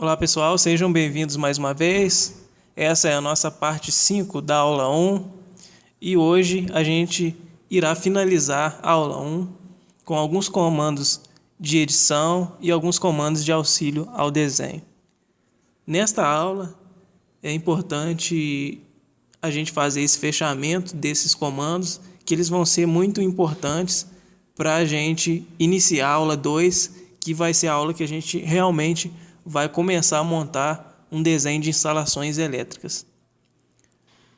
Olá pessoal, sejam bem-vindos mais uma vez. Essa é a nossa parte 5 da aula 1 e hoje a gente irá finalizar a aula 1 com alguns comandos de edição e alguns comandos de auxílio ao desenho. Nesta aula é importante a gente fazer esse fechamento desses comandos, que eles vão ser muito importantes para a gente iniciar a aula 2, que vai ser a aula que a gente realmente vai começar a montar um desenho de instalações elétricas.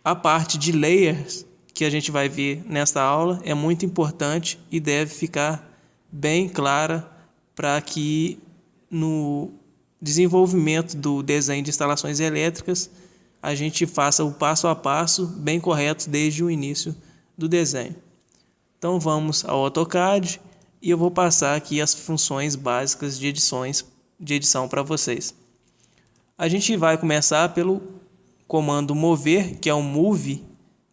A parte de layers que a gente vai ver nesta aula é muito importante e deve ficar bem clara para que no desenvolvimento do desenho de instalações elétricas a gente faça o passo a passo bem correto desde o início do desenho. Então vamos ao AutoCAD e eu vou passar aqui as funções básicas de edição para vocês. A gente vai começar pelo comando mover, que é o move,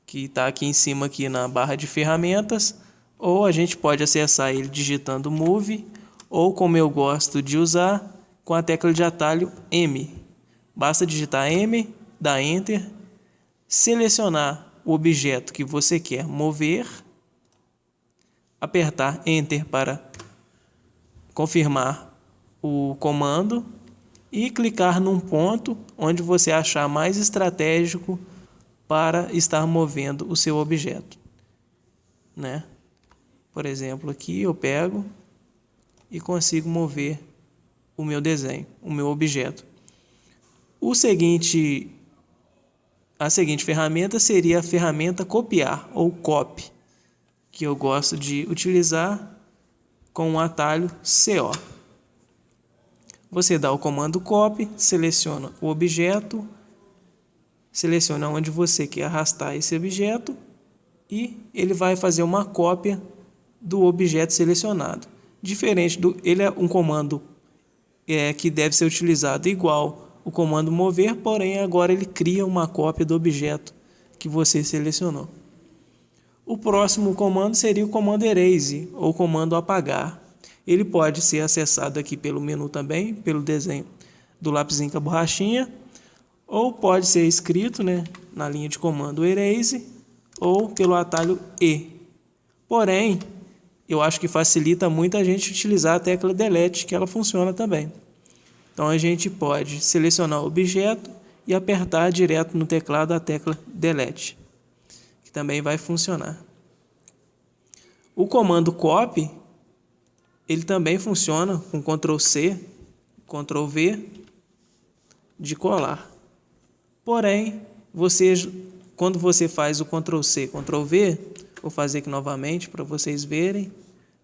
que está aqui em cima aqui na barra de ferramentas, ou a gente pode acessar ele digitando move, ou como eu gosto de usar, com a tecla de atalho M. Basta digitar M, dar Enter, selecionar o objeto que você quer mover, apertar Enter para confirmar o comando e clicar num ponto onde você achar mais estratégico para estar movendo o seu objeto, né? Por exemplo, aqui eu pego e consigo mover o meu desenho, o meu objeto. A seguinte ferramenta seria a ferramenta copiar ou copy, que eu gosto de utilizar com o atalho CO. Você dá o comando copy, seleciona o objeto, seleciona onde você quer arrastar esse objeto e ele vai fazer uma cópia do objeto selecionado. Ele é um comando que deve ser utilizado igual o comando mover, porém agora ele cria uma cópia do objeto que você selecionou. O próximo comando seria o comando erase ou comando apagar. Ele pode ser acessado aqui pelo menu também, pelo desenho do lapisinho com a borrachinha, ou pode ser escrito, na linha de comando erase, ou pelo atalho E. Porém, eu acho que facilita muito a gente utilizar a tecla delete, que ela funciona também. Então a gente pode selecionar o objeto e apertar direto no teclado a tecla delete, que também vai funcionar. O comando copy, ele também funciona com Ctrl C, Ctrl V, de colar. Porém, quando você faz o Ctrl C, Ctrl V, vou fazer aqui novamente para vocês verem.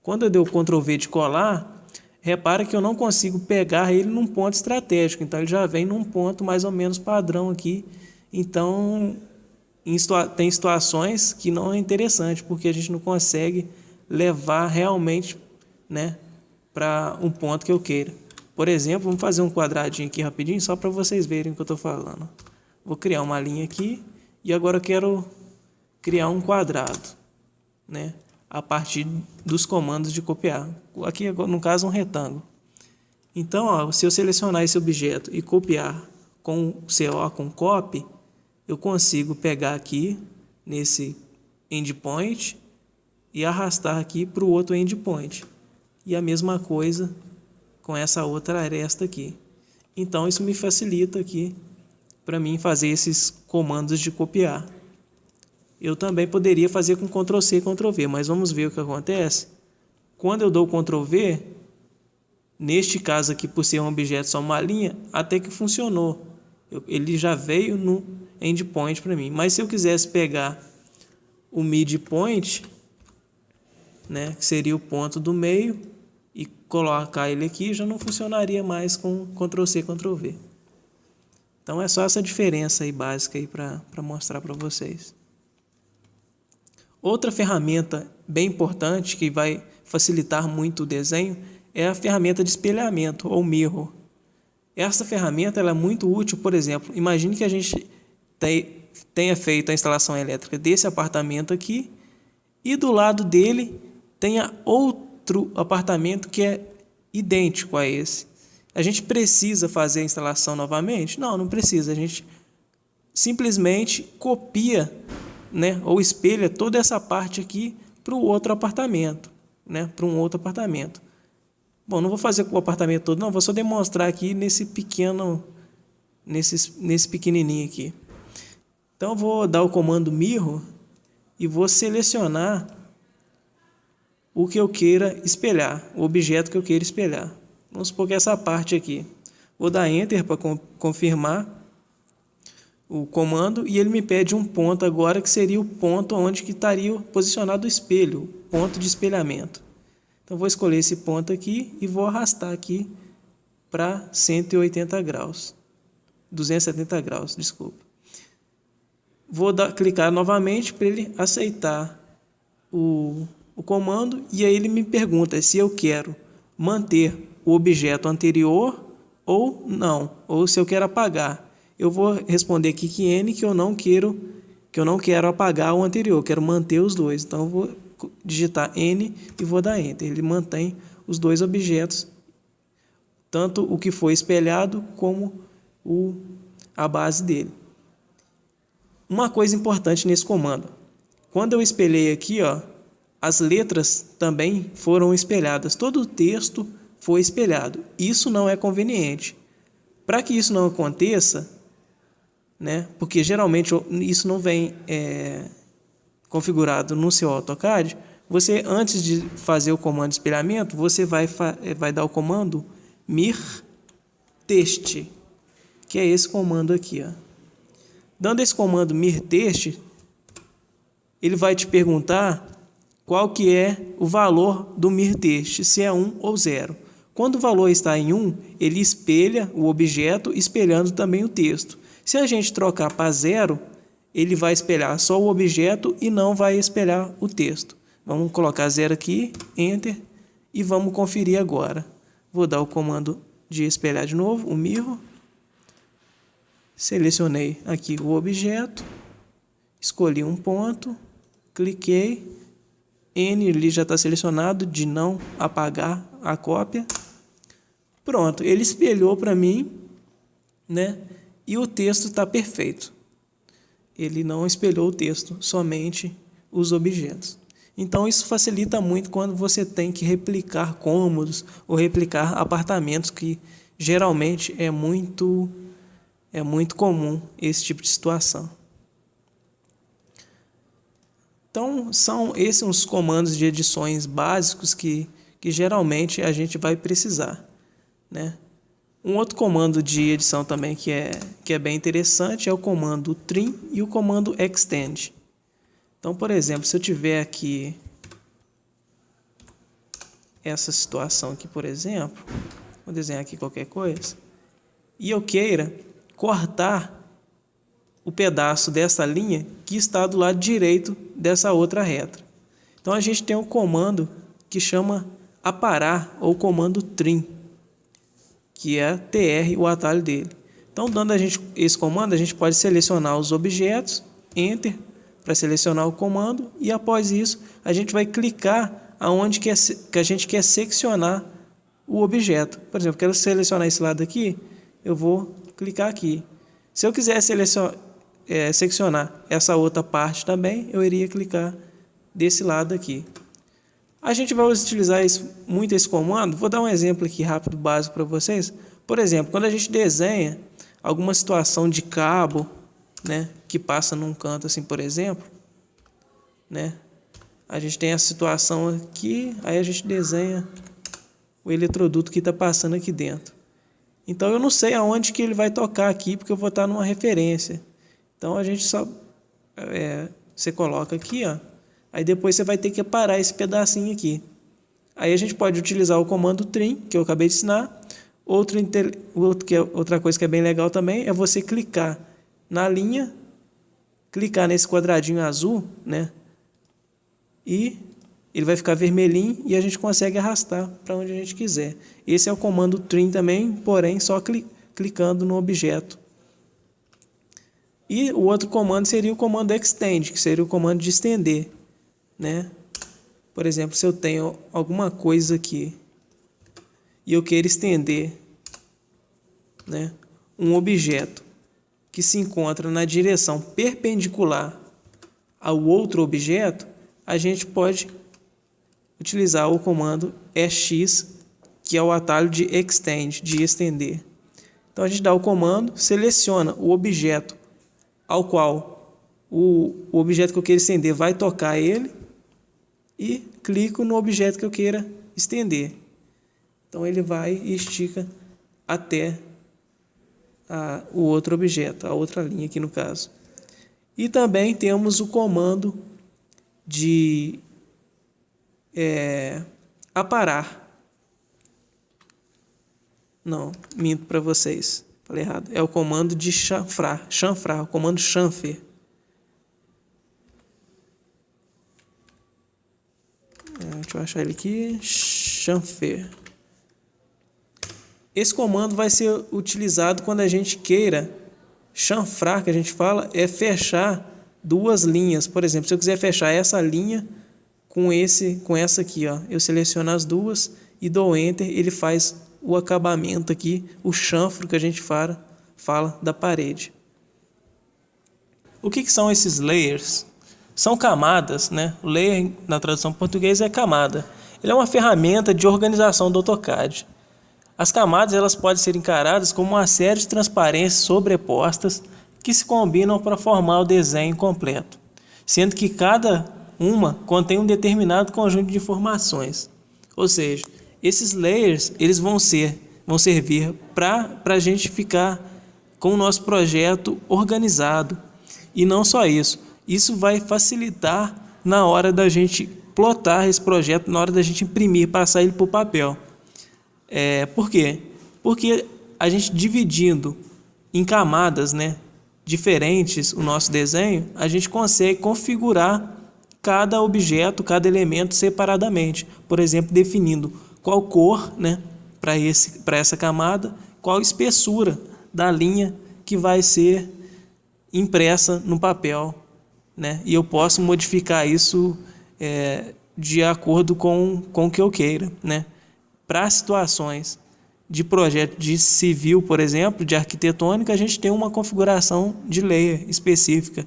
Quando eu dei o Ctrl V de colar, repara que eu não consigo pegar ele num ponto estratégico. Então, ele já vem num ponto mais ou menos padrão aqui. Então, tem situações que não é interessante, porque a gente não consegue levar realmente, para um ponto que eu queira. Por exemplo, vamos fazer um quadradinho aqui rapidinho, só para vocês verem o que eu estou falando. Vou criar uma linha aqui e agora eu quero criar um quadrado, a partir dos comandos de copiar. Aqui, no caso, um retângulo. Então, se eu selecionar esse objeto e copiar com CO, com copy, eu consigo pegar aqui nesse endpoint e arrastar aqui para o outro endpoint. E a mesma coisa com essa outra aresta aqui. Então, isso me facilita aqui para mim fazer esses comandos de copiar. Eu também poderia fazer com Ctrl C e Ctrl V, mas vamos ver o que acontece. Quando eu dou Ctrl V, neste caso aqui, por ser um objeto só uma linha, até que funcionou. Ele já veio no endpoint para mim. Mas se eu quisesse pegar o midpoint, que seria o ponto do meio, e colocar ele aqui, já não funcionaria mais com Ctrl C, Ctrl V. Então é só essa diferença aí básica aí para mostrar para vocês. Outra ferramenta bem importante que vai facilitar muito o desenho é a ferramenta de espelhamento ou mirror. Essa ferramenta ela é muito útil, por exemplo, imagine que a gente tenha feito a instalação elétrica desse apartamento aqui e do lado dele tenha outro apartamento que é idêntico a esse. A gente precisa fazer a instalação novamente? Não, não precisa. A gente simplesmente copia, né, ou espelha toda essa parte aqui para o outro apartamento, né, para um outro apartamento. Bom, não vou fazer com o apartamento todo, não. Vou só demonstrar aqui nesse pequenininho aqui. Então, eu vou dar o comando mirror e vou selecionar o que eu queira espelhar, o objeto que eu queira espelhar. Vamos supor que essa parte aqui. Vou dar Enter para confirmar o comando e ele me pede um ponto agora, que seria o ponto onde que estaria posicionado o espelho, o ponto de espelhamento. Então, vou escolher esse ponto aqui e vou arrastar aqui para 180 graus. 270 graus, desculpa. Vou clicar novamente para ele aceitar o comando e aí ele me pergunta se eu quero manter o objeto anterior ou não, ou se eu quero apagar. Eu vou responder aqui que N, que eu não quero apagar o anterior, eu quero manter os dois. Então, eu vou digitar N e vou dar Enter. Ele mantém os dois objetos, tanto o que foi espelhado como a base dele. Uma coisa importante nesse comando: quando eu espelhei aqui, ó, as letras também foram espelhadas, todo o texto foi espelhado. Isso não é conveniente. Para que isso não aconteça, né, porque geralmente isso não vem configurado no seu AutoCAD, você, antes de fazer o comando de espelhamento, você vai dar o comando mirText, que é esse comando aqui, ó. Dando esse comando mirText, ele vai te perguntar qual que é o valor do mirText, se é 1 ou 0. Quando o valor está em 1, ele espelha o objeto, espelhando também o texto. Se a gente trocar para 0, ele vai espelhar só o objeto e não vai espelhar o texto. Vamos colocar 0 aqui, Enter, e vamos conferir agora. Vou dar o comando de espelhar de novo, o mirror. Selecionei aqui o objeto, escolhi um ponto, cliquei, N ele já está selecionado, de não apagar a cópia. Pronto, ele espelhou para mim, né? E o texto está perfeito. Ele não espelhou o texto, somente os objetos. Então, isso facilita muito quando você tem que replicar cômodos ou replicar apartamentos, que geralmente é muito comum esse tipo de situação. Então, são esses os comandos de edições básicos que geralmente a gente vai precisar, né? Um outro comando de edição também que é bem interessante é o comando trim e o comando extend. Então, por exemplo, se eu tiver aqui essa situação aqui, por exemplo, vou desenhar aqui qualquer coisa, e eu queira cortar o pedaço dessa linha que está do lado direito dessa outra reta. Então, a gente tem um comando que chama aparar, ou comando trim, que é TR, o atalho dele. Então, dando a gente esse comando, a gente pode selecionar os objetos, Enter, para selecionar o comando, e após isso, a gente vai clicar aonde que a gente quer seccionar o objeto. Por exemplo, quero selecionar esse lado aqui, eu vou clicar aqui. Se eu quiser seccionar essa outra parte também, eu iria clicar desse lado aqui. A gente vai utilizar muito esse comando. Vou dar um exemplo aqui rápido, básico para vocês. Por exemplo, quando a gente desenha alguma situação de cabo, né, que passa num canto assim, por exemplo, né, a gente tem a situação aqui, aí a gente desenha o eletroduto que está passando aqui dentro. Então, eu não sei aonde que ele vai tocar aqui, porque eu vou estar numa referência. Então, a gente só... você coloca aqui, ó. Aí depois você vai ter que parar esse pedacinho aqui. Aí a gente pode utilizar o comando trim, que eu acabei de ensinar. Outra coisa que é bem legal também é você clicar na linha, clicar nesse quadradinho azul, né? E ele vai ficar vermelhinho e a gente consegue arrastar para onde a gente quiser. Esse é o comando trim também, porém só clicando no objeto. E o outro comando seria o comando extend, que seria o comando de estender, né? Por exemplo, se eu tenho alguma coisa aqui e eu quero estender né, um objeto que se encontra na direção perpendicular ao outro objeto, a gente pode utilizar o comando EX, que é o atalho de extend, de estender. Então a gente dá o comando, seleciona o objeto ao qual o objeto que eu queira estender vai tocar ele e clico no objeto que eu queira estender. Então ele vai e estica até o outro objeto, a outra linha aqui no caso. E também temos o comando de aparar. Não, minto para vocês, falei errado. É o comando de chanfrar, o comando chanfer. Deixa eu achar ele aqui, chanfer. Esse comando vai ser utilizado quando a gente queira chanfrar, que a gente fala, é fechar duas linhas. Por exemplo, se eu quiser fechar essa linha com essa aqui, ó, eu seleciono as duas e dou Enter, ele faz o acabamento aqui, o chanfro que a gente fala da parede. O que são esses layers? São camadas, né? O layer, na tradução portuguesa, é camada. Ele é uma ferramenta de organização do AutoCAD. As camadas elas podem ser encaradas como uma série de transparências sobrepostas que se combinam para formar o desenho completo, sendo que cada uma contém um determinado conjunto de informações. Ou seja, esses layers eles vão servir para a gente ficar com o nosso projeto organizado. E não só isso, isso vai facilitar na hora da gente plotar esse projeto, na hora da gente imprimir, passar ele para o papel. Por quê? Porque a gente dividindo em camadas, né, diferentes o nosso desenho, a gente consegue configurar cada objeto, cada elemento separadamente. Por exemplo, definindo qual cor, né, para essa camada, qual espessura da linha que vai ser impressa no papel, né? E eu posso modificar isso de acordo com o que eu queira, né? Para situações de projeto de civil, por exemplo, de arquitetônica, a gente tem uma configuração de layer específica.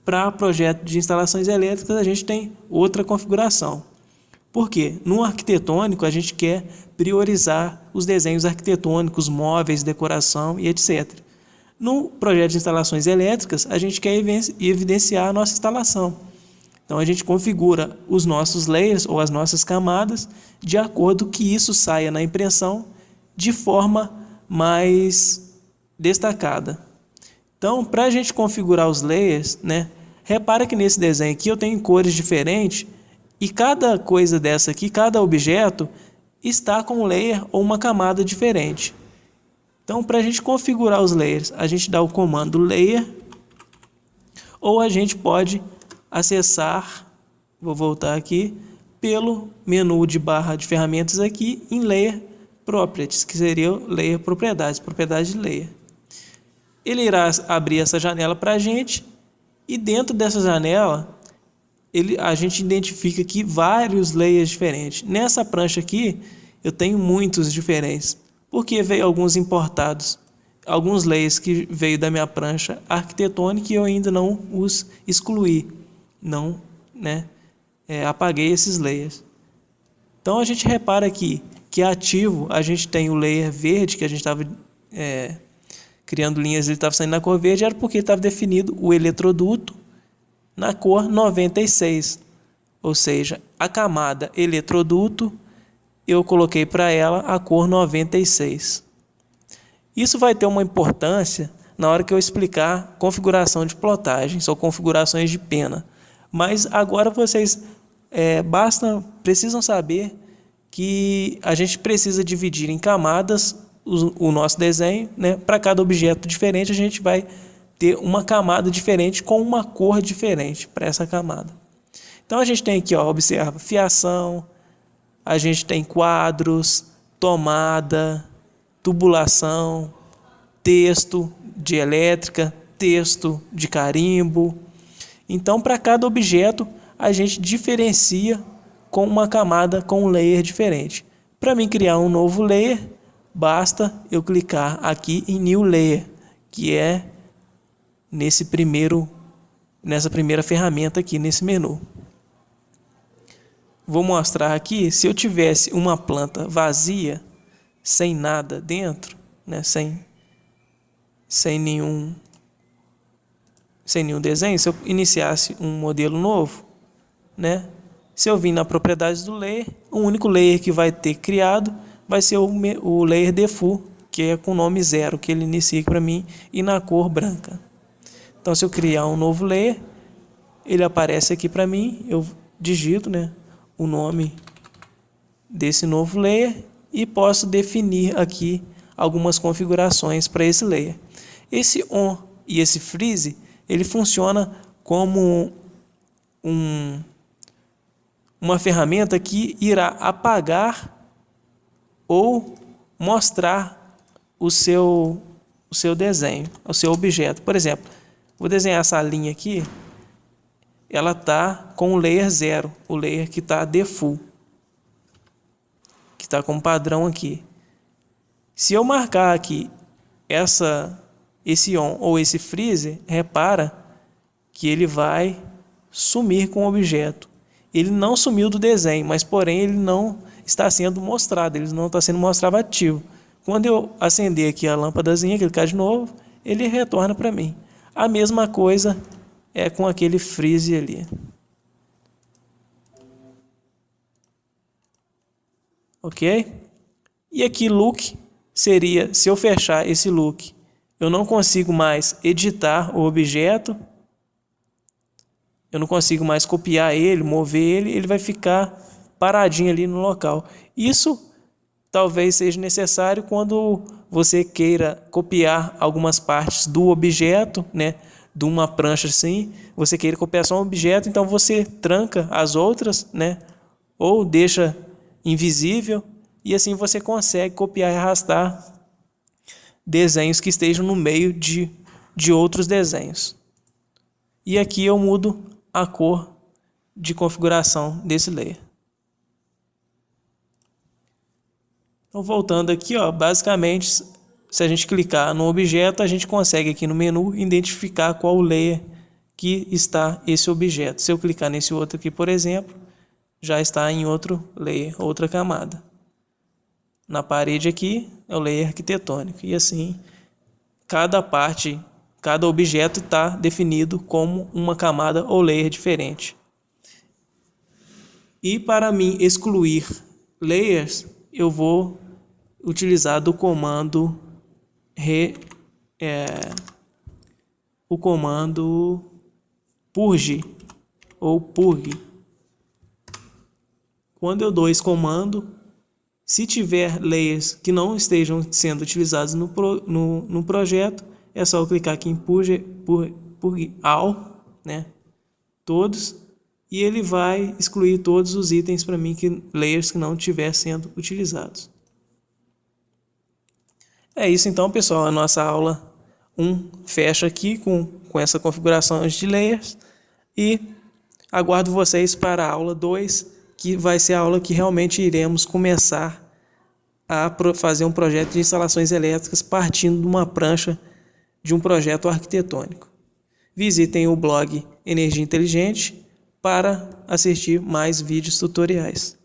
Para projeto de instalações elétricas, a gente tem outra configuração. Por quê? No arquitetônico, a gente quer priorizar os desenhos arquitetônicos, móveis, decoração e etc. No projeto de instalações elétricas, a gente quer evidenciar a nossa instalação. Então, a gente configura os nossos layers ou as nossas camadas de acordo que isso saia na impressão de forma mais destacada. Então, para a gente configurar os layers, né, repara que nesse desenho aqui eu tenho cores diferentes e cada coisa dessa aqui, cada objeto, está com um layer ou uma camada diferente. Então, para a gente configurar os layers, a gente dá o comando layer ou a gente pode acessar, vou voltar aqui, pelo menu de barra de ferramentas aqui em Layer Properties, que seria o Layer Propriedades, propriedade de Layer. Ele irá abrir essa janela para a gente e dentro dessa janela a gente identifica aqui vários layers diferentes. Nessa prancha aqui eu tenho muitos diferentes, porque veio alguns importados, alguns layers que veio da minha prancha arquitetônica e eu ainda não os excluí. Não, né, apaguei esses layers. Então a gente repara aqui que ativo a gente tem o layer verde, que a gente estava criando linhas, ele estava saindo na cor verde, era porque estava definido o eletroduto na cor 96, ou seja, a camada eletroduto eu coloquei para ela a cor 96. Isso vai ter uma importância na hora que eu explicar configuração de plotagens ou configurações de pena. Mas agora vocês precisam saber que a gente precisa dividir em camadas o nosso desenho, né? Para cada objeto diferente a gente vai ter uma camada diferente com uma cor diferente para essa camada. Então a gente tem aqui, ó, observa, fiação, a gente tem quadros, tomada, tubulação, texto de elétrica, texto de carimbo. Então, para cada objeto, a gente diferencia com uma camada, com um layer diferente. Para mim criar um novo layer, basta eu clicar aqui em New Layer, que é nessa primeira ferramenta aqui nesse menu. Vou mostrar aqui, se eu tivesse uma planta vazia, sem nada dentro, né, sem nenhum desenho, se eu iniciasse um modelo novo, né, se eu vir na propriedades do layer, o único layer que vai ter criado vai ser o layer default, que é com o nome 0, que ele inicia para mim, e na cor branca. Então, se eu criar um novo layer, ele aparece aqui para mim, eu digito, né, o nome desse novo layer e posso definir aqui algumas configurações para esse layer. Esse on e esse freeze, ele funciona como uma ferramenta que irá apagar ou mostrar o seu desenho, o seu objeto. Por exemplo, vou desenhar essa linha aqui, ela está com o layer 0, o layer que está default, que está como padrão aqui. Se eu marcar aqui esse on ou esse freeze, repara que ele vai sumir com o objeto. Ele não sumiu do desenho, mas porém ele não está sendo mostrado, ele não está sendo mostrado ativo. Quando eu acender aqui a lâmpadazinha, clicar de novo, ele retorna para mim. A mesma coisa é com aquele freeze ali. Ok? E aqui look seria, se eu fechar esse look, eu não consigo mais editar o objeto, eu não consigo mais copiar ele, mover ele, ele vai ficar paradinho ali no local. Isso talvez seja necessário quando você queira copiar algumas partes do objeto, né, de uma prancha assim, você queira copiar só um objeto, então você tranca as outras, né, ou deixa invisível, e assim você consegue copiar e arrastar desenhos que estejam no meio de outros desenhos. E aqui eu mudo a cor de configuração desse layer. Então, voltando aqui, ó, basicamente, se a gente clicar no objeto, a gente consegue aqui no menu identificar qual o layer que está esse objeto. Se eu clicar nesse outro aqui, por exemplo, já está em outro layer, outra camada. Na parede aqui é o layer arquitetônico. E assim, cada objeto está definido como uma camada ou layer diferente. E para mim excluir layers, eu vou utilizar do comando purge ou purg. Quando eu dou esse comando, se tiver layers que não estejam sendo utilizados no projeto, é só eu clicar aqui em purge all, né, todos, e ele vai excluir todos os itens para mim, layers que não estiver sendo utilizados. É isso então, pessoal, a nossa aula 1 fecha aqui com essa configuração de layers, e aguardo vocês para a aula 2, que vai ser a aula que realmente iremos começar a fazer um projeto de instalações elétricas partindo de uma prancha de um projeto arquitetônico. Visitem o blog Energia Inteligente para assistir mais vídeos tutoriais.